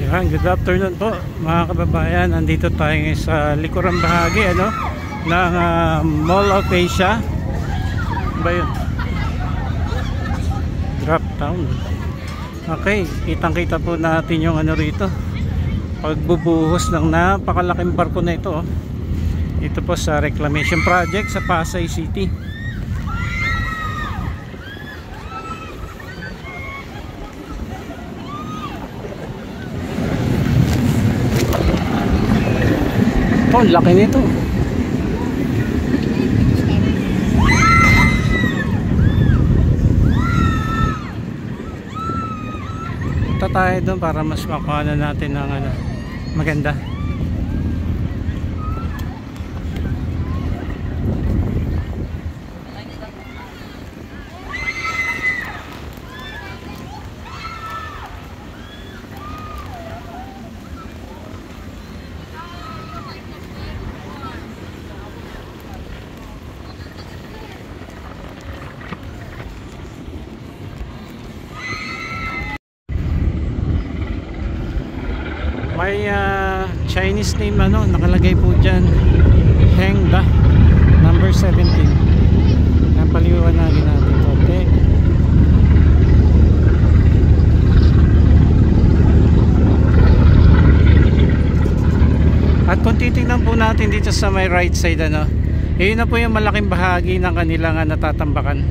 Yan, good afternoon po mga kababayan. Andito tayo ngayon sa likurang bahagi ng Mall of Asia. Ba yun? Drop Town. Okay, kitang-kita po natin yung rito. Pagbubuhos ng napakalaking barko na ito. Ito po sa reclamation project sa Pasay City. Oh, laki nito. Punta tayo doon para mas makuha na natin ng maganda. May Chinese name nakalagay po dyan, Hengda number 17. Napaliwanagin natin ito. Okay. At kung titignan po natin dito sa may right side yun na po yung malaking bahagi ng kanilang natatambakan.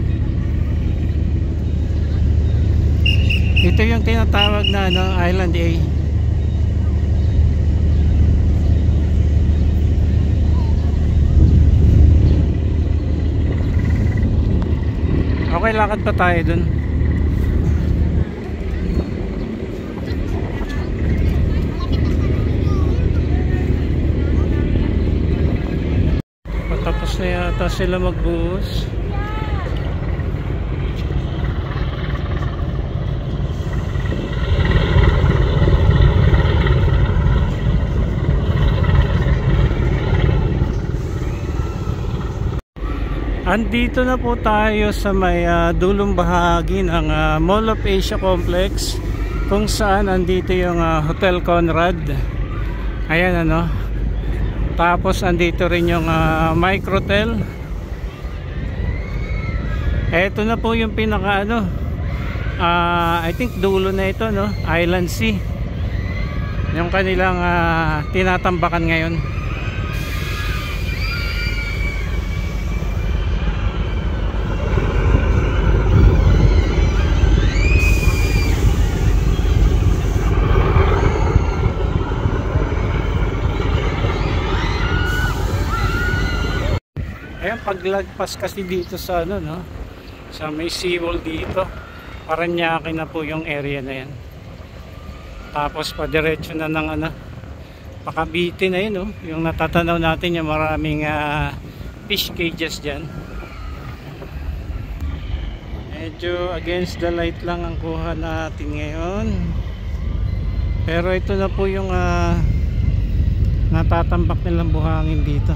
Ito yung tinatawag na Island A. Okay, lakad pa tayo dun. Patapos na yata sila magbuhos. Andito na po tayo sa may dulong bahagi ng Mall of Asia Complex, kung saan andito yung Hotel Conrad. Ayan tapos andito rin yung Microtel. Eto na po yung pinaka I think dulo na ito Island Sea. Yung kanilang tinatambakan ngayon. Ayan, paglagpas kasi dito sa sa may seawall dito, Paranaque na po yung area na yan. Tapos padiretso na ng Pakabiti na yun yung natatanaw natin yung maraming fish cages dyan. Medyo against the light lang ang kuha natin ngayon, pero ito na po yung natatambak nilang buhangin dito.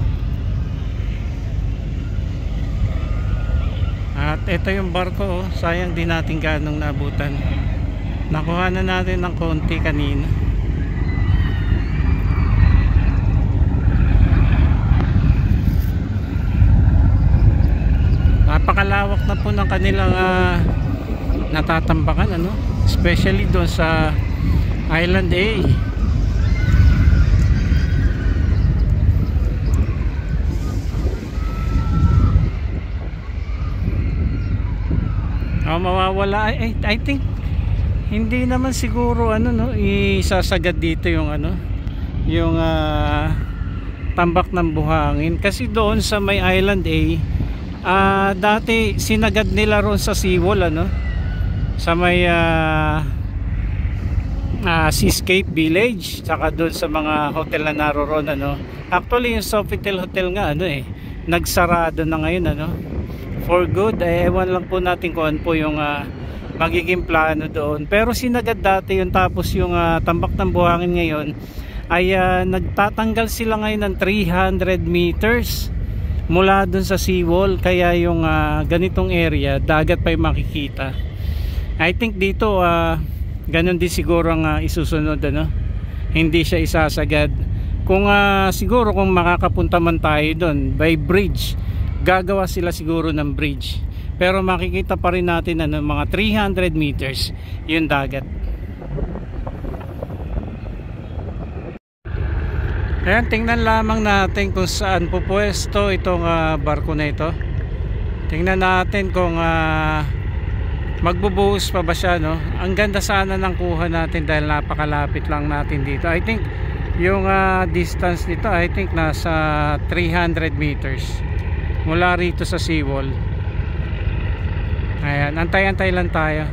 At ito yung barko sayang din natin ganong naabutan. Nakuha na natin ng konti kanina. Napakalawak na po ng kanilang natatambakan especially doon sa Island A. Mawawala I think hindi naman siguro isasagad dito yung yung tambak ng buhangin, kasi doon sa may Island A dati sinagad nila ron sa seawall sa may Seascape Village, saka doon sa mga hotel na naroon actually yung Sofitel Hotel nga nagsarado na ngayon for good. Ewan lang po natin kung ano po yung magiging plano doon, pero sinagad dati yun. Tapos yung tambak ng buhangin ngayon ay nagtatanggal sila ngayon ng 300 meters mula dun sa seawall, kaya yung ganitong area dagat pa yung makikita. I think dito ganun din siguro ang isusunod hindi siya isasagad. Kung siguro kung makakapunta man tayo doon by bridge, gagawa sila siguro ng bridge, pero makikita pa rin natin mga 300 meters yung dagat. Ayan, tingnan lamang natin kung saan pupwesto itong barko na ito. Tingnan natin kung magbubuhos pa ba siya, no? Ang ganda sana ng kuha natin dahil napakalapit lang natin dito. I think yung distance nito, I think nasa 300 meters mula rito sa seawall. Ayan, antay-antay lang tayo.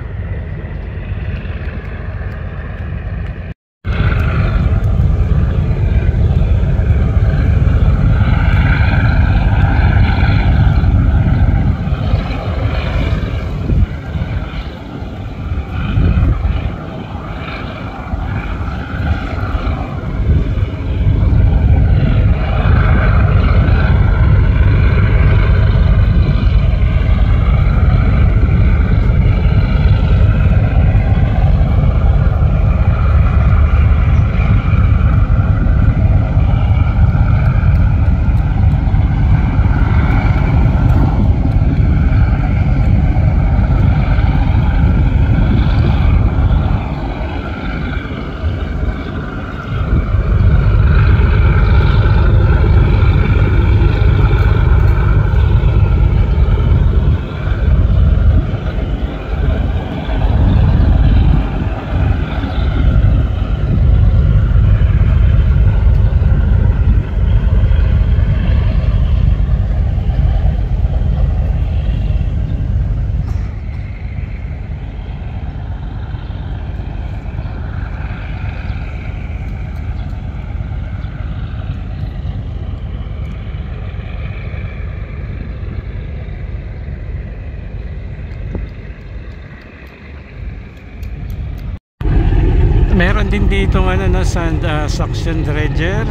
Meron din dito sand suction dredger.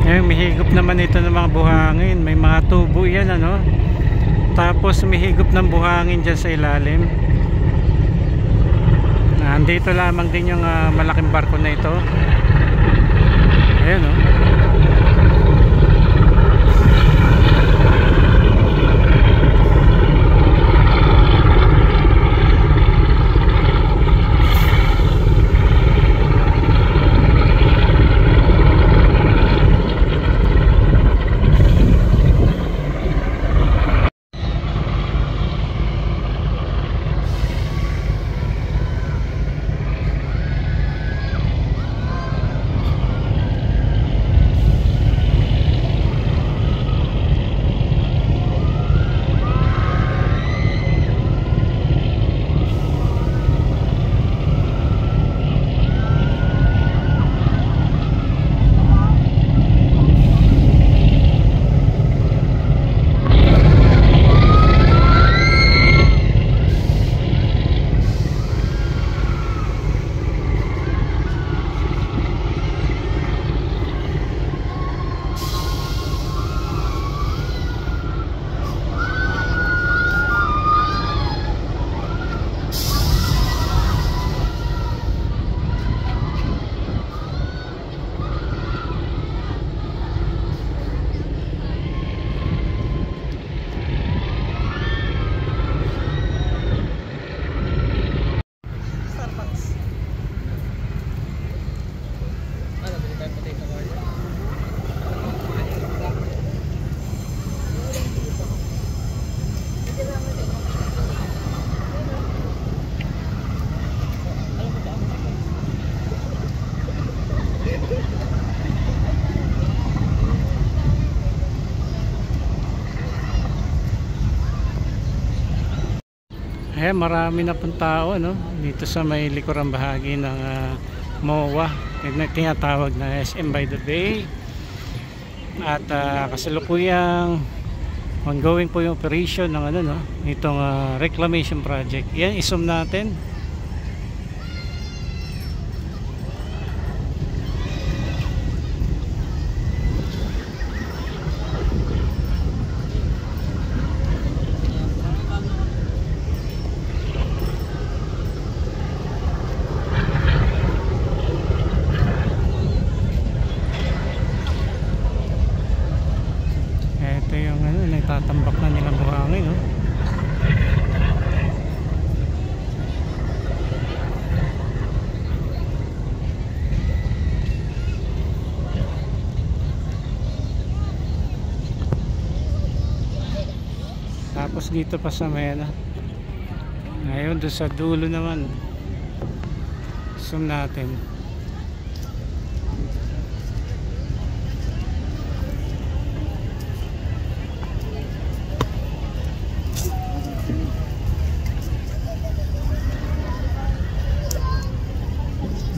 Mihigop naman ito ng mga buhangin. May mga tubo yan, tapos mihigop ng buhangin dyan sa ilalim. Andito lamang din yung malaking barko na ito. Ayan, marami na pong tao dito sa may likurang bahagi ng MOA, tinatawag na SM by the Bay. At kasalukuyang ongoing po yung operation ng itong reclamation project. Yan, i-zoom natin. Tapos dito pa sa may ano. Ngayon doon sa dulo naman. Zoom natin.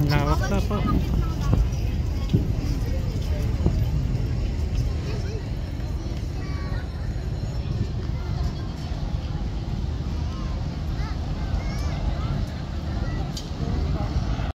Lawak na po.